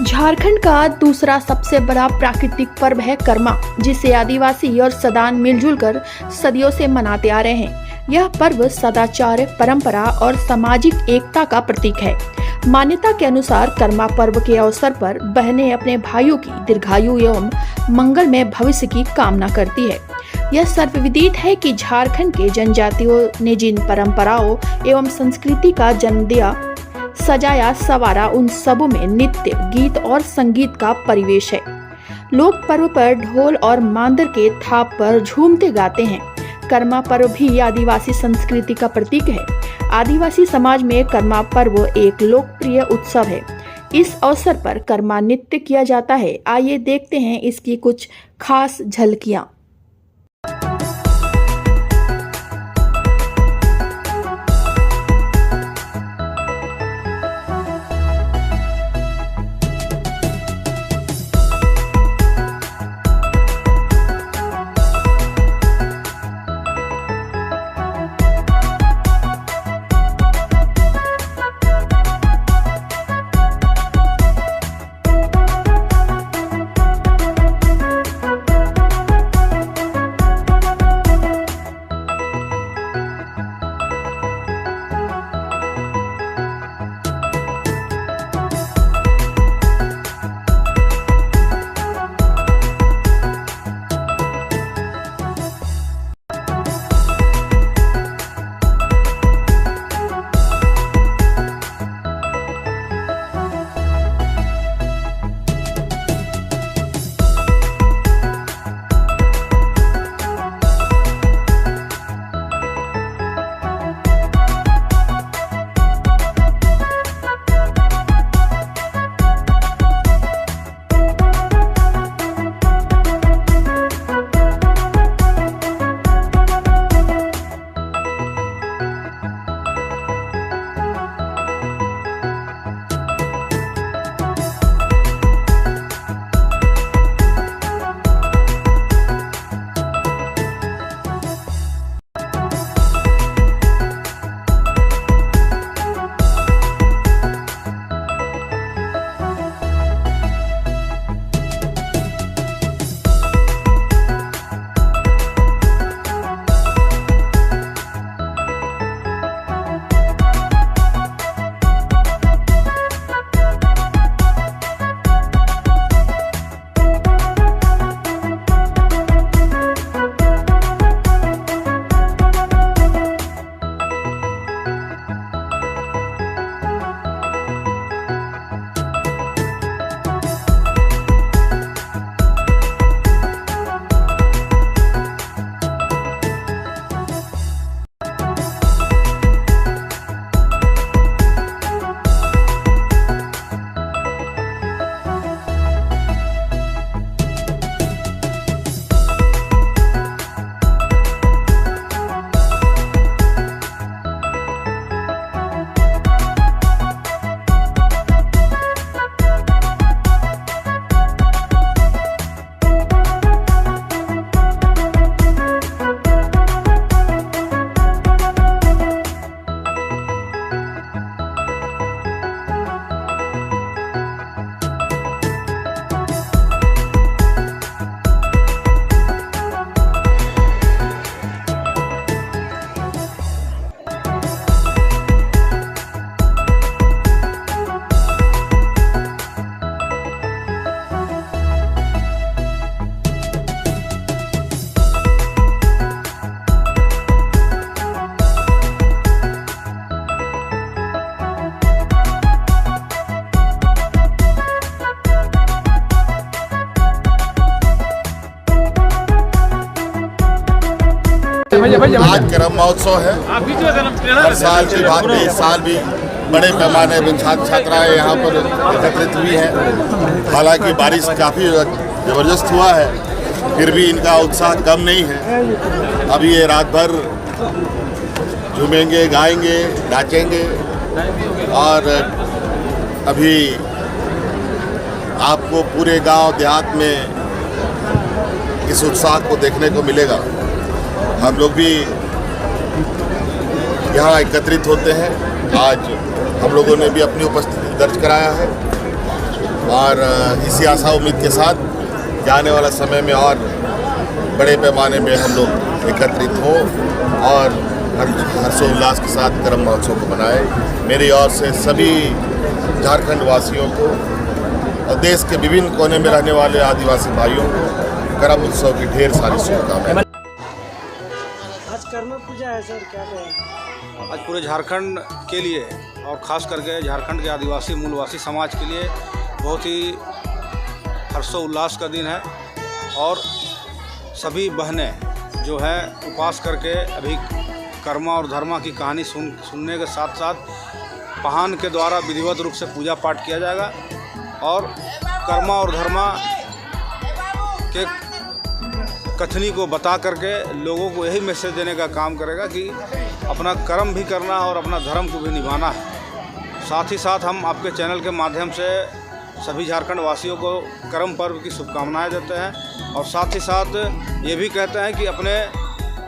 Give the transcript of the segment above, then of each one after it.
झारखंड का दूसरा सबसे बड़ा प्राकृतिक पर्व है करमा, जिसे आदिवासी और सदान मिलजुल कर सदियों से मनाते आ रहे हैं। यह पर्व सदाचार, परंपरा और सामाजिक एकता का प्रतीक है। मान्यता के अनुसार करमा पर्व के अवसर पर बहनें अपने भाइयों की दीर्घायु एवं मंगलमय भविष्य की कामना करती है। यह सर्वविदित है कि झारखंड के जनजातियों ने जिन परंपराओं एवं संस्कृति का जन्म दिया, सजाया सवारा, उन सबों में नृत्य, गीत और संगीत का परिवेश है। लोग पर्व पर ढोल और मांदर के थाप पर झूमते गाते हैं। करमा पर्व भी आदिवासी संस्कृति का प्रतीक है। आदिवासी समाज में करमा पर्व एक लोकप्रिय उत्सव है। इस अवसर पर करमा नृत्य किया जाता है। आइए देखते हैं इसकी कुछ खास झलकियां। आज करम महोत्सव है। हर साल की बात है, इस साल भी बड़े पैमाने में छात्र छात्राएं यहाँ पर एकत्रित हुई हैं। हालांकि बारिश काफ़ी ज़बरदस्त हुआ है, फिर भी इनका उत्साह कम नहीं है। अभी ये रात भर झूमेंगे, गाएंगे, नाचेंगे और अभी आपको पूरे गांव देहात में इस उत्साह को देखने को मिलेगा। हम लोग भी यहाँ एकत्रित होते हैं। आज हम लोगों ने भी अपनी उपस्थिति दर्ज कराया है और इसी आशा उम्मीद के साथ कि आने वाला समय में और बड़े पैमाने में हम लोग एकत्रित हों और हर्षोल्लास के साथ करम महोत्सव को मनाएं। मेरी ओर से सभी झारखंड वासियों को और देश के विभिन्न कोने में रहने वाले आदिवासी भाइयों को करम उत्सव की ढेर सारी शुभकामनाएं। आज कर्म पूजा है सर, क्या कहें? आज पूरे झारखंड के लिए और ख़ास करके झारखंड के आदिवासी मूलवासी समाज के लिए बहुत ही हर्षोल्लास का दिन है। और सभी बहनें जो है उपवास करके अभी कर्मा और धर्मा की कहानी सुनने के साथ साथ पहान के द्वारा विधिवत रूप से पूजा पाठ किया जाएगा और कर्मा और धर्मा के कथनी को बता करके लोगों को यही मैसेज देने का काम करेगा कि अपना कर्म भी करना है और अपना धर्म को भी निभाना है। साथ ही साथ हम आपके चैनल के माध्यम से सभी झारखंड वासियों को करम पर्व की शुभकामनाएं देते हैं और साथ ही साथ ये भी कहते हैं कि अपने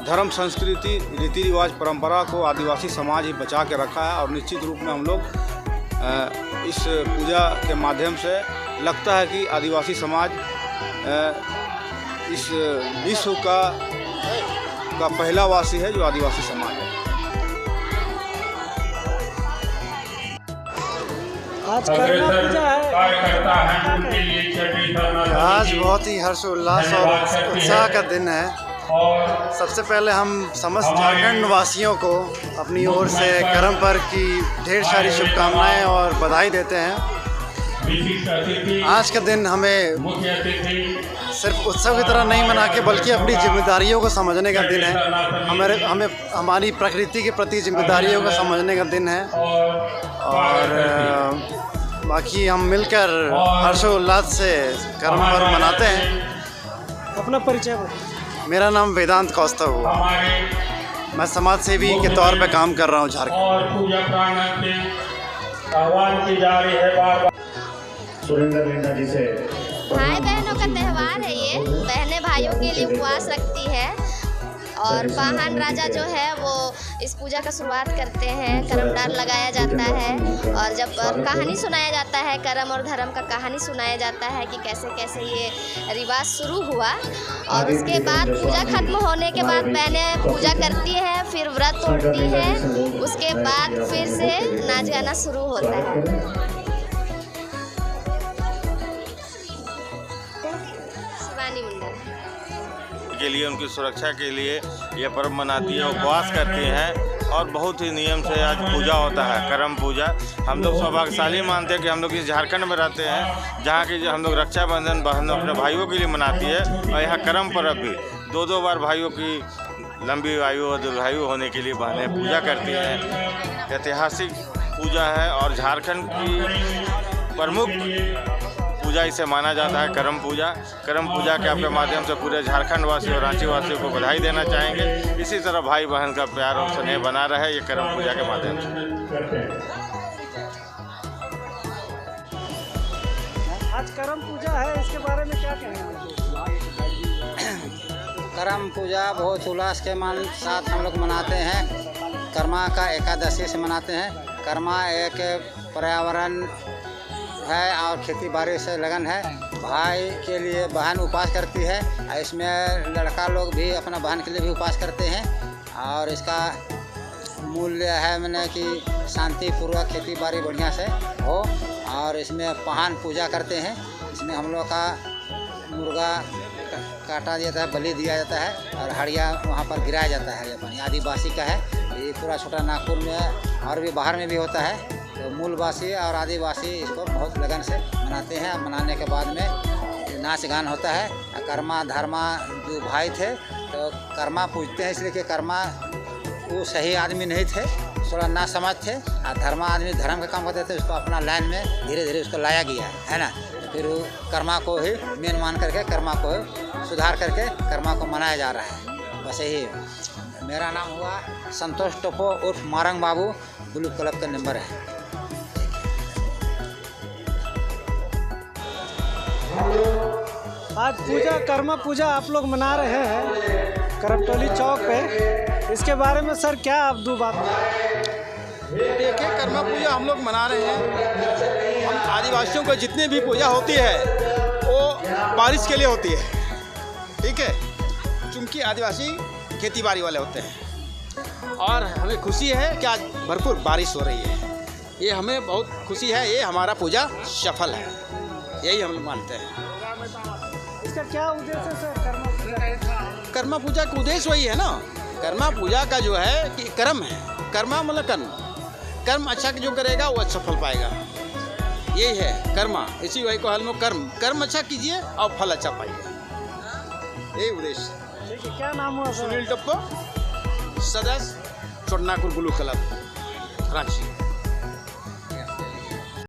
धर्म, संस्कृति, रीति रिवाज, परंपरा को आदिवासी समाज ही बचा के रखा है। और निश्चित रूप में हम लोग इस पूजा के माध्यम से लगता है कि आदिवासी समाज इस विश्व का पहला वासी है जो आदिवासी समाज है। आज कर्म पूजा है, आज बहुत ही हर्षोल्लास और उत्साह का दिन है। सबसे पहले हम समस्त झारखंड वासियों को अपनी ओर से करम पर्व की ढेर सारी शुभकामनाएं और बधाई देते हैं। आज का दिन हमें सिर्फ उत्सव की तरह नहीं मना के बल्कि अपनी जिम्मेदारियों को समझने का दिन है। हमें हमारी प्रकृति के प्रति जिम्मेदारियों को समझने का दिन है और बाकी हम मिलकर हर्षोल्लास से करम पर्व मनाते हैं। अपना परिचय बताओ। मेरा नाम वेदांत कौस्तव हुआ। मैं समाज सेवी के तौर पे काम कर रहा हूँ झारखंड। भाई बहनों का त्यौहार है ये। बहनें भाइयों के लिए उपवास रखती है और पाहन राजा जो है वो इस पूजा का शुरुआत करते हैं। करमडार लगाया जाता है और जब कहानी सुनाया जाता है, करम और धर्म का कहानी सुनाया जाता है कि कैसे कैसे ये रिवाज शुरू हुआ। और उसके बाद पूजा खत्म होने के बाद बहनें पूजा करती है, फिर व्रत तोड़ती है, उसके बाद फिर से नाच गाना शुरू होता है। के लिए उनकी सुरक्षा के लिए ये पर्व मनाती है, उपवास करती हैं और बहुत ही नियम से आज पूजा होता है, करम पूजा। हम लोग सौभाग्यशाली मानते हैं कि हम लोग इस झारखंड में रहते हैं जहाँ की हम लोग रक्षाबंधन बहन अपने भाइयों के लिए मनाती है और यहाँ करम पर्व भी दो बार भाइयों की लंबी आयु और दीर्घायु होने के लिए बहनें पूजा करती हैं। ऐतिहासिक पूजा है और झारखंड की प्रमुख पूजा इसे माना जाता है करम पूजा। करम पूजा के आपके माध्यम से पूरे झारखंड वासी और रांची वासियों को बधाई देना चाहेंगे। इसी तरह भाई बहन का प्यार और स्नेह बना रहे ये करम पूजा के माध्यम से। आज करम पूजा है, इसके बारे में क्या कहेंगे? करम पूजा बहुत उल्लास के साथ हम लोग मनाते हैं। कर्मा का एकादशी से मनाते हैं। कर्मा एक पर्यावरण है और खेती बाड़ी से लगन है। भाई के लिए बहन उपवास करती है, इसमें लड़का लोग भी अपना बहन के लिए भी उपवास करते हैं और इसका मूल्य है मैंने कि शांतिपूर्वक खेती बाड़ी बढ़िया से हो। और इसमें पहान पूजा करते हैं। इसमें हम लोग का मुर्गा काटा जाता है, बलि दिया जाता है और हड़िया वहाँ पर गिराया जाता है। ये पानी आदिवासी का है। ये पूरा छोटा नागपुर में और भी बाहर में भी होता है। तो मूलवासी और आदिवासी इसको बहुत लगन से मनाते हैं। मनाने के बाद में नाच गान होता है। कर्मा धर्मा जो भाई थे तो कर्मा पूजते हैं, इसलिए कि कर्मा वो सही आदमी नहीं थे, थोड़ा ना समझ थे। और धर्मा आदमी धर्म का काम करते थे, उसको अपना लाइन में धीरे धीरे उसको लाया गया है ना। फिर वो कर्मा को ही मेन मान करके कर्मा को सुधार करके कर्मा को मनाया जा रहा है। बस यही। मेरा नाम हुआ संतोष टोपो उर्फ मारंग बाबू, ब्लू क्लब का नंबर है। आज पूजा कर्मा पूजा आप लोग मना रहे हैं करमटोली चौक पे, इसके बारे में सर क्या आप दो बात? देखिए, कर्मा पूजा हम लोग मना रहे हैं हम आदिवासियों को जितनी भी पूजा होती है वो बारिश के लिए होती है, ठीक है, क्योंकि आदिवासी खेती बाड़ी वाले होते हैं और हमें खुशी है कि आज भरपूर बारिश हो रही है। ये हमें बहुत खुशी है, ये हमारा पूजा सफल है, यही हम लोग मानते हैं। इसका क्या उद्देश्य है सर कर्मा पूजा? कर्मा पूजा का उद्देश्य वही है ना, कर्मा पूजा का जो है कि कर्म है, कर्मा मतलब कर्म, कर्म अच्छा जो करेगा वो अच्छा फल पाएगा, यही है कर्मा। इसी वही को हाल में कर्म अच्छा कीजिए और फल अच्छा पाइए, यही उद्देश्य। ठीक है, क्या नाम हुआ सर? सुनील टप्पो, सदस्य चोटनाकुर गुलू क्लब, रांची।